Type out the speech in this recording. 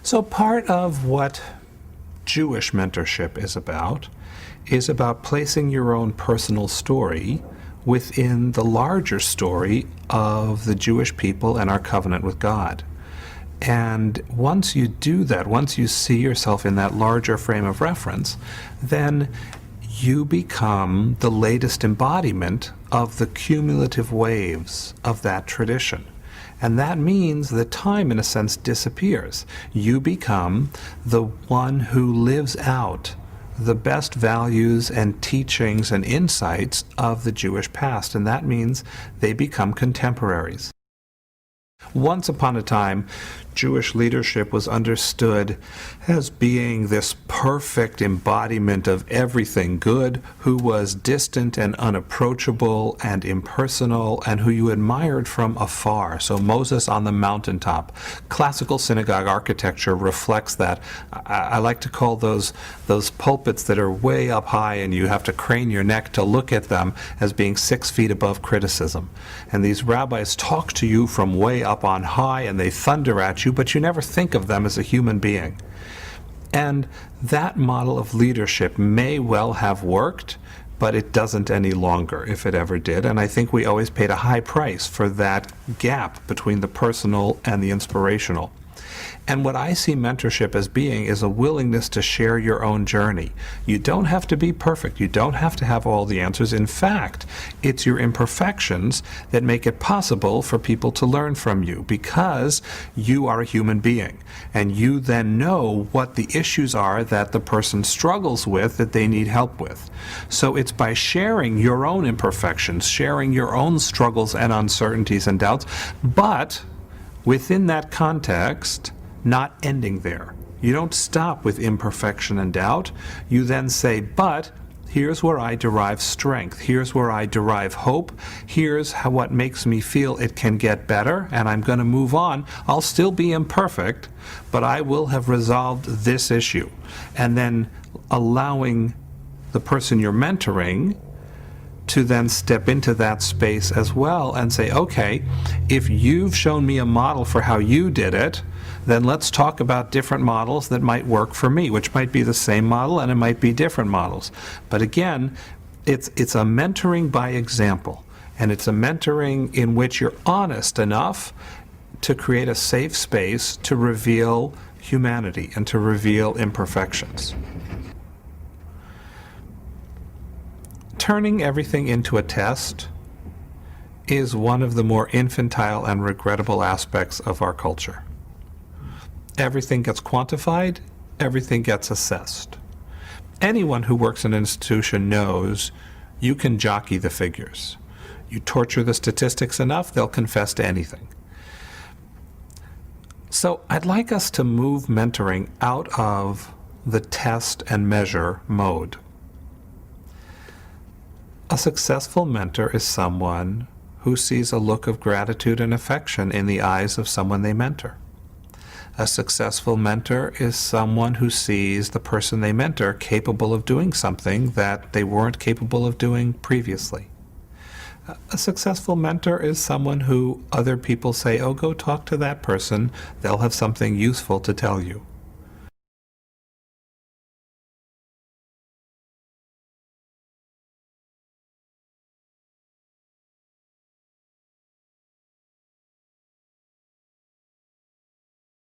So part of what Jewish mentorship is about placing your own personal story within the larger story of the Jewish people and our covenant with God. And once you do that, once you see yourself in that larger frame of reference, then you become the latest embodiment of the cumulative waves of that tradition. And that means that time, in a sense, disappears. You become the one who lives out the best values and teachings and insights of the Jewish past, and that means they become contemporaries. Once upon a time, Jewish leadership was understood as being this perfect embodiment of everything good, who was distant and unapproachable and impersonal, and who you admired from afar. So Moses on the mountaintop. Classical synagogue architecture reflects that. I like to call those pulpits that are way up high and you have to crane your neck to look at them as being 6 feet above criticism. And these rabbis talk to you from way up on high and they thunder at you, but you never think of them as a human being. And that model of leadership may well have worked, but it doesn't any longer, if it ever did. And I think we always paid a high price for that gap between the personal and the inspirational. And what I see mentorship as being is a willingness to share your own journey. You don't have to be perfect. You don't have to have all the answers. In fact, it's your imperfections that make it possible for people to learn from you, because you are a human being. And you then know what the issues are that the person struggles with, that they need help with. So it's by sharing your own imperfections, sharing your own struggles and uncertainties and doubts, but within that context, not ending there. You don't stop with imperfection and doubt. You then say, but here's where I derive strength. Here's where I derive hope. Here's what makes me feel it can get better, and I'm going to move on. I'll still be imperfect, but I will have resolved this issue. And then allowing the person you're mentoring to then step into that space as well and say, okay, if you've shown me a model for how you did it, then let's talk about different models that might work for me, which might be the same model and it might be different models. But again, it's a mentoring by example, and it's a mentoring in which you're honest enough to create a safe space to reveal humanity and to reveal imperfections. Turning everything into a test is one of the more infantile and regrettable aspects of our culture. Everything gets quantified, everything gets assessed. Anyone who works in an institution knows you can jockey the figures. You torture the statistics enough, they'll confess to anything. So I'd like us to move mentoring out of the test and measure mode. A successful mentor is someone who sees a look of gratitude and affection in the eyes of someone they mentor. A successful mentor is someone who sees the person they mentor capable of doing something that they weren't capable of doing previously. A successful mentor is someone who other people say, oh, go talk to that person, they'll have something useful to tell you.